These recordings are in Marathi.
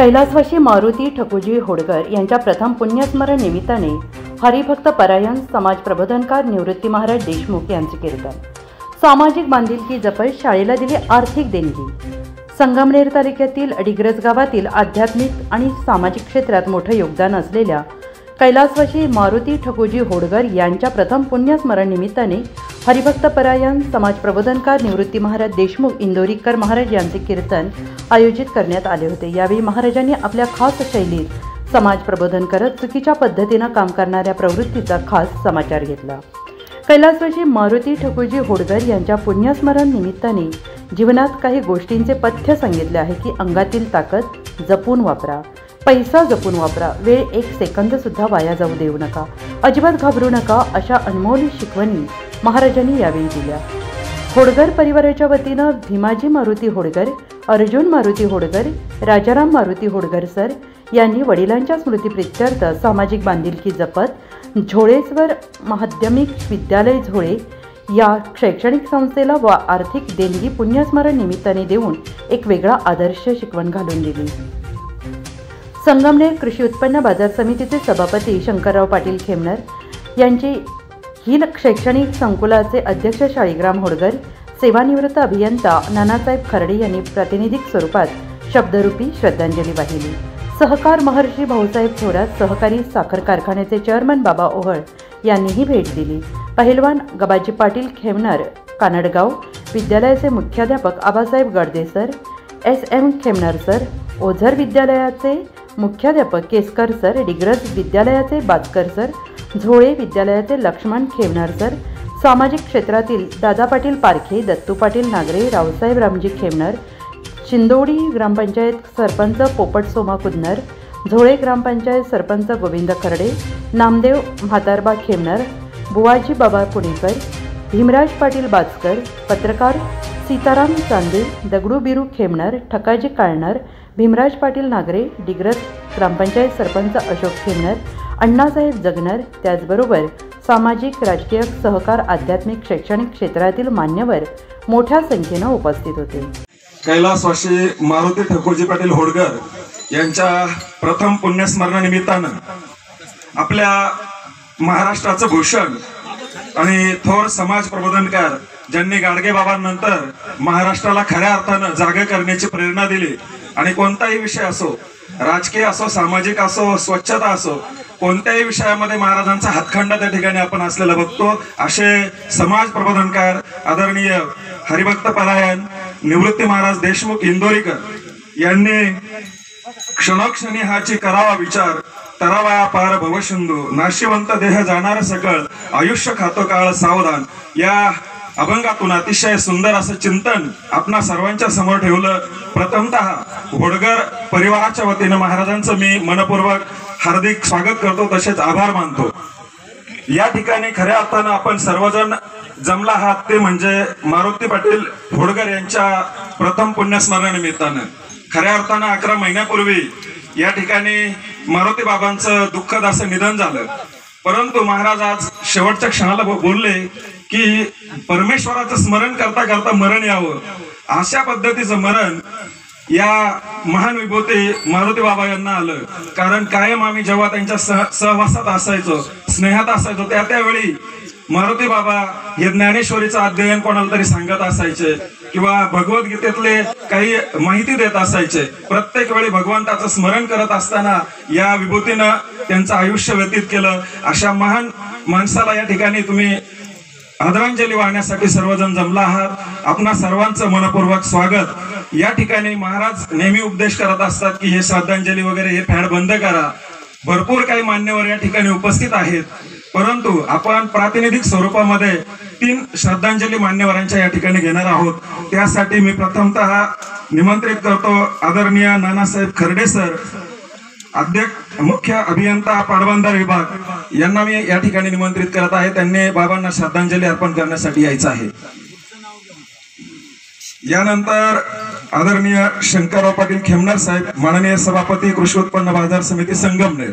कैलासवासी मारुती ठकुजी होडकर यांच्या प्रथम पुण्यस्मरण निमित्ताने हरिभक्त परायण समाज प्रबोधनकार निवृत्ती महाराज देशमुख यांचे कीर्तन. सामाजिक बांधिलकी जपत शाळेला दिली आर्थिक देणगी. संगमनेर तालुक्यातील डिग्रज गावातील आध्यात्मिक आणि सामाजिक क्षेत्रात मोठे योगदान असलेल्या कैलासवासी मारुती ठकुजी होडकर यांच्या प्रथम पुण्यस्मरण निमित्ताने हरिभक्त परायण समाज प्रबोधनकार निवृत्ती महाराज देशमुख इंदोरीकर महाराज यांचे कीर्तन आयोजित करण्यात आले होते. यावेळी महाराजांनी आपल्या खास शैलीत समाज प्रबोधन करत चुकीच्या पद्धतीने काम करणाऱ्या प्रवृत्तीचा खास समाचार घेतला. कैलासवासी मारुती ठकुजी होडकर यांच्या पुण्यस्मरण निमित्ताने जीवनात काही गोष्टींचे पथ्य सांगितले आहे की अंगातील ताकद जपून वापरा, पैसा जपून वापरा, वेळ एक सेकंद सुद्धा वाया जाऊ देऊ नका, अजिबात घाबरू नका, अशा अनमोल शिकवणी महाराजांनी यावेळी दिल्या. होडकर परिवाराच्या वतीनं भीमाजी मारुती होडकर, अर्जुन मारुती होडकर, राजाराम मारुती होडकर सर यांनी वडिलांच्या स्मृतीप्रित्यर्थ सामाजिक बांधिलकी जपत झोळेश्वर माध्यमिक विद्यालय झोळे या शैक्षणिक संस्थेला व आर्थिक देणगी पुण्यस्मरण निमित्ताने देऊन एक वेगळा आदर्श शिकवण घालून दिली. संगमनेर कृषी उत्पन्न बाजार समितीचे सभापती शंकरराव पाटील खेमनर यांची हिल शैक्षणिक संकुलाचे अध्यक्ष शाळीग्राम होडकर, सेवानिवृत्त अभियंता नानासाहेब खर्डे यांनी प्रातिनिधिक स्वरूपात शब्दरूपी श्रद्धांजली वाहिली. सहकार महर्षी भाऊसाहेब थोरात सहकारी साखर कारखान्याचे चेअरमन बाबा ओहळ यांनीही भेट दिली. पहिलवान गबाजी पाटील खेमनर कानडगाव विद्यालयाचे मुख्याध्यापक Abasaheb Gadade sir, SM Khemnar sir, Ozar विद्यालयाचे मुख्याध्यापक केसकर सर, डिग्रज विद्यालयाचे बाचकर सर, झोळे विद्यालयाचे लक्ष्मण खेमनर सर, सामाजिक क्षेत्रातील दादा पाटील पारखे, दत्तू पाटील नागरे, रावसाहेब रामजी खेमनर, चिंदोडी ग्रामपंचायत सरपंच पोपट सोमा कुदनर, झोळे ग्रामपंचायत सरपंच गोविंद खर्डे, नामदेव म्हातारबा खेमनर, बुवाजी बाबा पुणेकर, भीमराज पाटील बाचकर, पत्रकार सीताराम चांदे, दगडू बिरू खेमनर, ठकाजी काळणार, भीमराज पाटील नागरे, डिग्रज ग्रामपंचायत सरपंच अशोक खेमनर, अण्णासाहेब जगनर, त्याचबरोबर सामाजिक, राजकीय, सहकार, आध्यात्मिक, शैक्षणिक क्षेत्रातील मान्यवर मोठ्या संख्येनं उपस्थित होते. कैलासवासी मारुती ठकुजी पाटील होडकर यांच्या प्रथम पुण्यस्मरणानिमित्तानं आपल्या महाराष्ट्राचं भूषण आणि थोर समाज प्रबोधनकार ज्यांनी गाडगे बाबांनंतर महाराष्ट्राला खऱ्या अर्थानं जागे करण्याची प्रेरणा दिली आणि कोणताही विषय असो, राजकीय असो, सामाजिक असो, स्वच्छता असो, कोणत्याही विषयामध्ये महाराजांचा हातखंडा त्या ठिकाणी आपण असलेला बघतो. असे समाज प्रबोधनकार आदरणीय हरिभक्त परायण निवृत्ती महाराज देशमुख इंदोरीकर यांनी क्षणोक्षणी हाची करावा विचार, तरावा पार भवसिंधू, नाशिवंत देह जाणार सकळ, आयुष्य खातो काळ सावधान या अभंगातून अतिशय सुंदर असं चिंतन आपणा सर्वांच्या समोर ठेवलं. प्रथमतः होडकर परिवाराच्या वतीनं महाराजांचं मी मनपूर्वक हार्दिक स्वागत करतो, तसेच आभार मानतो. या ठिकाणी खऱ्या अर्थानं आपण सर्वजण जमला आहात ते म्हणजे मारुती पाटील होडकर यांच्या प्रथम पुण्यस्मरणानिमित्तानं. खऱ्या अर्थानं 11 महिन्यापूर्वी या ठिकाणी मारुती बाबांचं दुःखद असं निधन झालं. परंतु महाराज आज शेवटच्या क्षणाला बोलले की परमेश्वराचं स्मरण करता करता मरण यावं. अशा पद्धतीचं मरण या महान विभूती मारुती बाबा यांना आलं. कारण कायम आम्ही जेव्हा त्यांच्या सहवासात असायचो, स्नेहात असायचो, त्यावेळी मारुती बाबा हे ज्ञानेश्वरीचं अध्ययन कोणाला तरी सांगत असायचे किंवा भगवद्गीतेतले काही माहिती देत असायचे. प्रत्येक वेळी भगवंताचं स्मरण करत असताना या विभूतीनं त्यांचं आयुष्य व्यतीत केलं. अशा महान माणसाला या ठिकाणी तुम्ही आदरांजली वाहण्यासाठी सर्वजण जमला आहात. आपणा सर्वांचं मनपूर्वक स्वागत. या ठिकाणी महाराज नेहमी उपदेश करत असतात की हे श्रद्धांजली वगैरे हे फॅड बंद करा. भरपूर काही मान्यवर या ठिकाणी उपस्थित आहेत, परंतु आपण प्रातिनिधिक स्वरूपामध्ये 3 श्रद्धांजली मान्यवरांच्या या ठिकाणी घेणार आहोत. त्यासाठी मी प्रथमतः निमंत्रित करतो आदरणीय नानासाहेब खर्डे सर, अध्यक्ष मुख्य अभियंता पाटबंधारे विभाग यांना मी या ठिकाणी निमंत्रित करत आहे. त्यांनी बाबांना श्रद्धांजली अर्पण करण्यासाठी यायचं आहे. यानंतर आदरणीय शंकरराव पाटील खेमनर साहेब, माननीय सभापती कृषी उत्पन्न बाजार समिती संगमनेर.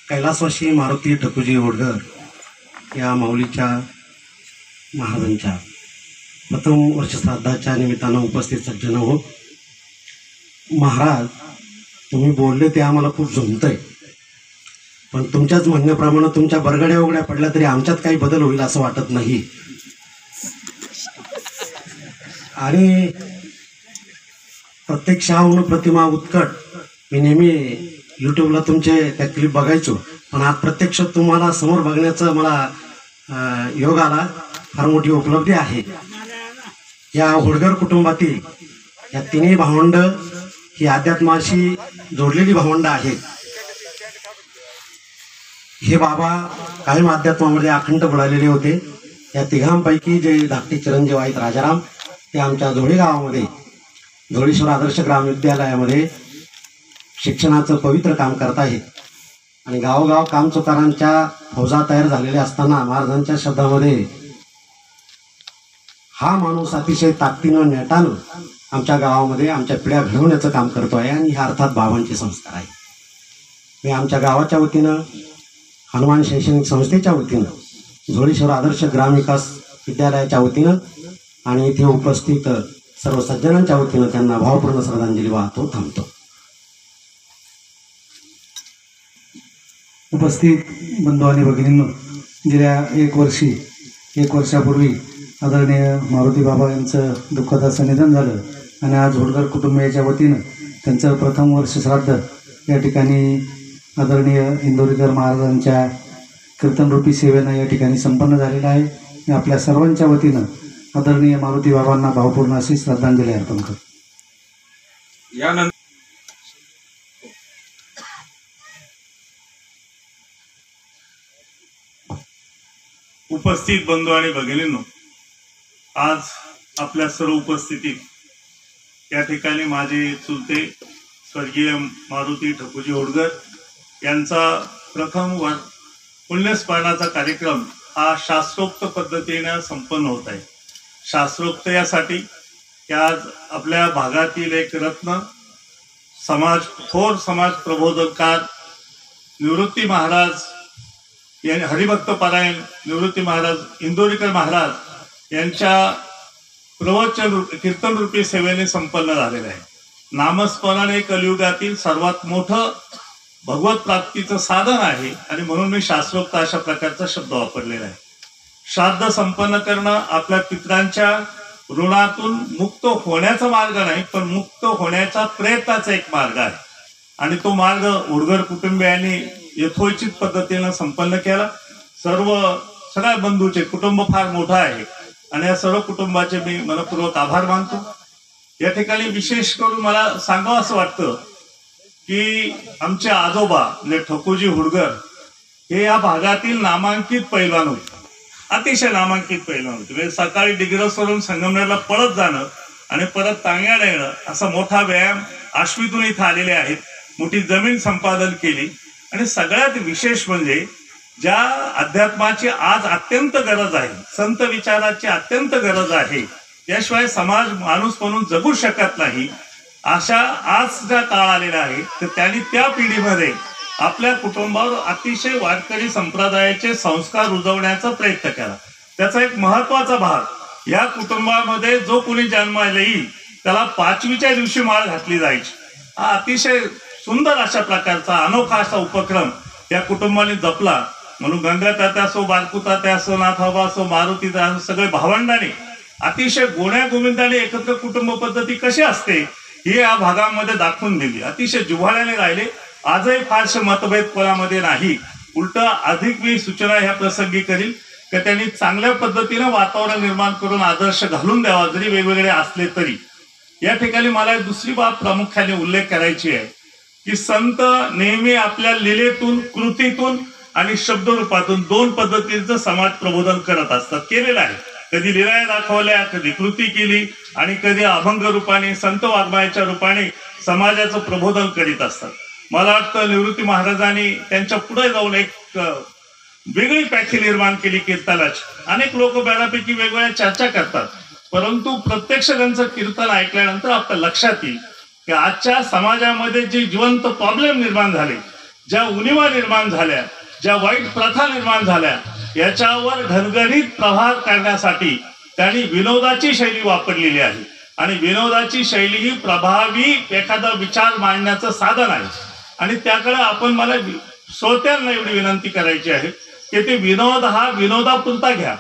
कैलासवासी मारुती ठकुजी होडकर या माऊलीच्या महाराजांच्या प्रथम वर्ष श्राद्धाच्या निमित्तानं उपस्थित सज्जन हो. महाराज, तुम्ही बोलले ते आम्हाला खूप झुमतंय, पण तुमच्याच म्हणण्याप्रमाणे तुमच्या बरगड्या उघड्या पडल्या तरी आमच्यात काही बदल होईल असं वाटत नाही. आणि प्रत्यक्षाहून प्रतिमा उत्कट, मी नेहमी यूट्यूबला तुमचे त्या क्लिप बघायचो, पण आज प्रत्यक्ष तुम्हाला समोर बघण्याचं मला योग आला. फार मोठी उपलब्धी आहे. या होडगर कुटुंबातील या तिन्ही भावंड ही अध्यात्माशी जोडलेली भावंड आहेत. हे बाबा कायम अध्यात्मामध्ये अखंड बुडालेले होते. या तिघांपैकी जे धाकटे चिरंजीव आहेत राजाराम, ते आमच्या धुळे गावामध्ये धुळेश्वर आदर्श ग्राम विद्यालयामध्ये शिक्षणाचं पवित्र काम करत आहेत. आणि गावोगाव कामचुकारांच्या फौजा तयार झालेल्या असताना महाराजांच्या शब्दामध्ये हा माणूस अतिशय ताकदीनं नेटानं आमच्या गावामध्ये आमच्या पिढ्या घडवण्याचं काम करतो आहे. आणि ह्या अर्थात बाबांचे संस्कार आहे. मी आमच्या गावाच्या वतीनं, हनुमान शैक्षणिक संस्थेच्या वतीनं, धुळेश्वर आदर्श ग्रामविकास विद्यालयाच्या वतीनं आणि इथे उपस्थित सर्व सज्जनांच्या वतीनं त्यांना भावपूर्ण श्रद्धांजली वाहतो. थांबतो. उपस्थित बंधू आणि भगिनींनो, गेल्या एक वर्षापूर्वी आदरणीय मारुती बाबा यांचं दुःखद असं निधन झालं आणि आज होडगर कुटुंबियाच्या वतीनं त्यांचं प्रथम वर्ष श्राद्ध या ठिकाणी आदरणीय इंदोरीकर महाराजांच्या कीर्तनरूपी सेवेनं या ठिकाणी संपन्न झालेलं आहे. मी आपल्या सर्वांच्या वतीनं आदरणीय मारुती बाबांना भावपूर्ण अशी श्रद्धांजली अर्पण करतो. यानंतर उपस्थित बंधू आणि भगिनींनो, आज आपल्या सर्व उपस्थितीत या ठिकाणी माझे चुलते स्वर्गीय मारुती ठकुजी होडगर यांचा प्रथम पुण्यस्मरणाचा कार्यक्रम हा शास्त्रोक्त पद्धतीने संपन्न होत आहे. शास्त्रोक्त यासाठी की आज आपल्या भागातील एक रत्न थोर समाज प्रबोधनकार निवृत्ती महाराज यांनी, हरिभक्त पारायण निवृत्ती महाराज इंदोरीकर महाराज यांच्या प्रवचन कीर्तन रूपी सेवेने संपन्न झालेलं आहे. नामस्मरण हे कलियुगातील सर्वात मोठं भगवत प्राप्तीचं साधन आहे आणि म्हणून मी शास्त्रोक्त अशा प्रकारचा शब्द वापरलेला आहे. श्राद्ध संपन्न करणं आपल्या पितरांच्या ऋणातून मुक्त होण्याचा मार्ग नाही, पण मुक्त होण्याचा प्रयत्नाचा एक मार्ग आहे. आणि तो मार्ग होडगर कुटुंबियांनी यथोचित पद्धतीनं संपन्न केला. सगळ्या बंधूचे कुटुंब फार मोठं आहे आणि या सर्व कुटुंबाचे मी मनपूर्वक आभार मानतो. या ठिकाणी विशेष करून मला सांगावं असं वाटतं की आमचे आजोबा म्हणजे ठकुजी होडगर हे या भागातील नामांकित पैलवान होते. अतिशय नामांकित पैलवान होते. म्हणजे सकाळी डिग्रसवरून संगमनेरला पळत जाणं आणि परत तांग्याला येणं असा मोठा व्यायाम आश्वीतून इथं आलेले आहेत. मोठी जमीन संपादन केली आणि सगळ्यात विशेष म्हणजे ज्या अध्यात्माची आज अत्यंत गरज आहे, संत विचाराची अत्यंत गरज आहे, त्याशिवाय समाज माणूस म्हणून जगू शकत नाही, अशा आज ज्या काळ आलेला आहे, तर त्यांनी त्या पिढीमध्ये आपल्या कुटुंबावर अतिशय वारकरी संप्रदायाचे संस्कार रुजवण्याचा प्रयत्न केला. त्याचा एक महत्वाचा भाग या कुटुंबामध्ये जो कोणी जन्माला येईल त्याला 5वीच्या दिवशी माळ घातली जायची. हा अतिशय सुंदर अशा प्रकारचा अनोखा असा उपक्रम या कुटुंबाने जपला. म्हणून गंगा तात्या असो, बारकू तात्या असो, नाथाबा असो, मारुती असो, सगळे भावंडाने अतिशय गोण्या गोविंदाने एकत्र कुटुंब पद्धती कशी असते ही या भागामध्ये दाखवून दिली. अतिशय जिव्हाळ्याने राहिले. आजही फारसे मतभेद कोणामध्ये नाही. उलट अधिक मी सूचना ह्या प्रसंगी करील की त्यांनी चांगल्या पद्धतीनं वातावरण निर्माण करून आदर्श घालून द्यावा, जरी वेगवेगळे असले तरी. या ठिकाणी मला दुसरी बाब प्रामुख्याने उल्लेख करायची आहे की संत नेहमी आपल्या लीलेतून, कृतीतून आणि शब्दरूपातून 2 पद्धतीचं समाज प्रबोधन करत असतात, केलेलं आहे. कधी लीला दाखवल्या, कधी कृती केली आणि कधी अभंग रूपाने, संत वाङ्मयाच्या रूपाने समाजाचं प्रबोधन करीत असतात. मला वाटतं निवृत्ती महाराजांनी त्यांच्या पुढे जाऊन एक वेगळी पॅथी निर्माण केली कीर्तनाची. अनेक लोक बऱ्यापैकी वेगवेगळ्या चर्चा करतात, परंतु प्रत्यक्ष त्यांचं कीर्तन ऐकल्यानंतर आपल्या लक्षात येईल की आजच्या समाजामध्ये जे जिवंत प्रॉब्लेम निर्माण झाले, ज्या उणिवा निर्माण झाल्या, ज्या वाईट प्रथा निर्माण झाल्या, याच्यावर घरघरीत प्रहार करण्यासाठी त्यांनी विनोदाची शैली वापरलेली आहे. आणि विनोदाची शैली ही प्रभावी एखादा विचार मांडण्याचं साधन आहे आणि त्याकडे आपण मला श्रोत्यांना एवढी विनंती करायची आहे की ते विनोद हा विनोदापुरता घ्या,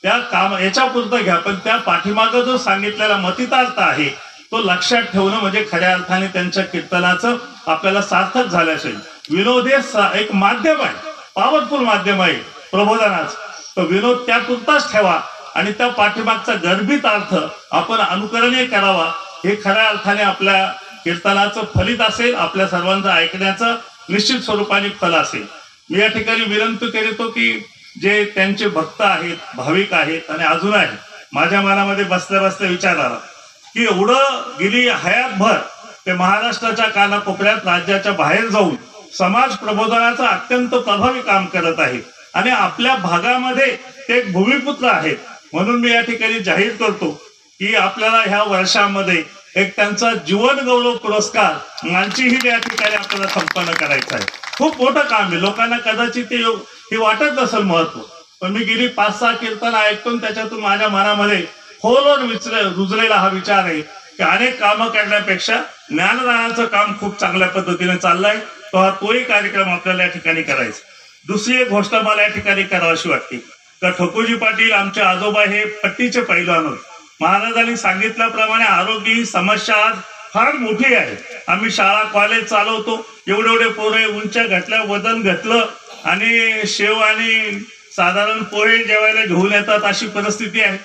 त्या याच्यापुरता घ्या, पण त्या पाठीमागं जो सांगितलेला मतितार्थ आहे तो लक्षात ठेवणं म्हणजे खऱ्या अर्थाने त्यांच्या कीर्तनाचं आपल्याला सार्थक झालं असेल. विनोद हे एक माध्यम आहे, पॉवरफुल माध्यम आहे प्रबोधनाचं. तो विनोद त्यापुरताच ठेवा आणि त्या पाठीमागचा गर्भित अर्थ आपण अनुकरणीय करावा. हे खऱ्या अर्थाने आपल्या कीर्तनाचं फलित असेल, आपल्या सर्वांचं ऐकण्याचं निश्चित स्वरूपाने फल असेल. मी या ठिकाणी विनंती करतो की जे त्यांचे भक्त आहेत, भाविक आहेत आणि अजून आहे, माझ्या मनामध्ये बसल्या बसल्या विचार आला की एवढं गेली हयातभर ते महाराष्ट्राच्या कानाकोपऱ्यात राज्याच्या बाहेर जाऊन समाज प्रबोधनाचं अत्यंत प्रभावी काम करत आहे आणि आपल्या भागामध्ये ते एक भूमिपुत्र आहेत. म्हणून मी या ठिकाणी जाहीर करतो की आपल्याला ह्या वर्षामध्ये एक त्यांचा जीवन गौरव पुरस्कार मानचीही या ठिकाणी आपल्याला संपन्न करायचा आहे. खूप मोठं काम आहे, लोकांना कदाचित हे वाटत नसेल महत्व, पण मी गेली 5-6 कीर्तन ऐकून त्याच्यातून माझ्या मनामध्ये खोलवर रुजलेला हा विचार आहे की अनेक कामं करण्यापेक्षा ज्ञानदानाचं काम खूप चांगल्या पद्धतीने चाललंय. तोही कार्यक्रम आपल्याला या ठिकाणी करायचा. दुसरी एक गोष्ट मला या ठिकाणी करावीशी वाटते का ठकूजी पाटील आमचे आजोबा हे पट्टीचे पैलवान होते. महाराजांनी सांगितल्याप्रमाणे आरोग्य ही समस्या आज फार मोठी आहे. आम्ही शाळा कॉलेज चालवतो, एवढे पोरे उंच्या घातल्या, वजन घातलं आणि शेव आणि साधारण पोहे जेवायला घेऊन येतात अशी परिस्थिती आहे.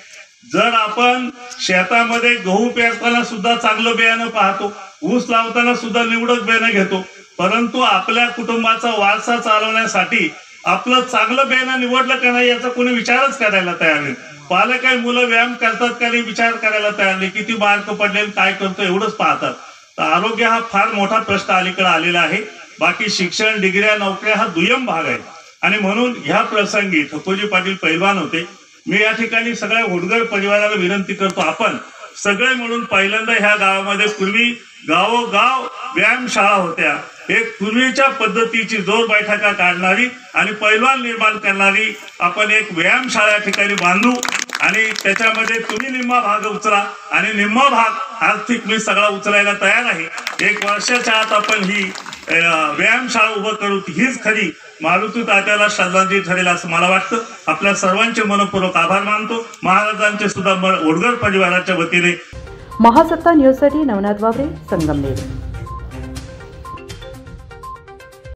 जर आपण शेतामध्ये गहू पेरताना सुद्धा चांगलं बियाणं पाहतो, ऊस लावताना सुद्धा निवडक बियाणं घेतो, परंतु आपल्या कुटुंबाचा वारसा चालवण्यासाठी आपलं चांगलं बियाणं निवडलं का नाही याचा कोणी विचारच करायला तयार नाही. पालक काही मुलं व्यायाम करतात का नाही विचार करायला तयार नाही, किती मार्क पडले काय करतो एवढंच पाहतात. तर आरोग्य हा फार मोठा प्रश्न अलीकडे आलेला आहे. बाकी शिक्षण, डिग्र्या, नोकऱ्या हा दुय्यम भाग आहे आणि म्हणून ह्या प्रसंगी ठकूजी पाटील पैलवान होते. मी या ठिकाणी सगळ्या होडगर परिवाराला विनंती करतो, आपण सगळे म्हणून पहिल्यांदा ह्या गावामध्ये पूर्वी गावोगाव व्यायामशाळा होत्या. एक पूर्वीच्या पद्धतीची जोर बैठका काढणारी आणि पैलवान निर्माण करणारी आपण एक व्यायामशाळा या ठिकाणी बांधू आणि त्याच्यामध्ये तुम्ही निम्मा भाग उचला आणि निम्मा भाग आर्थिक मी सगळा उचलायला तयार आहे. 1 वर्षाच्या आत आपण ही व्यायामशाळा उभं करू. हीच खरी मारुती तात्याला श्रद्धांजली ठरेल असं मला वाटतं. आपल्या सर्वांचे मनपूर्वक आभार मानतो. महाराजांचे सुद्धा होडगर परिवाराच्या वतीने. महासत्ता न्यूजसाठी नवनाथ वावरे, संगमनेर.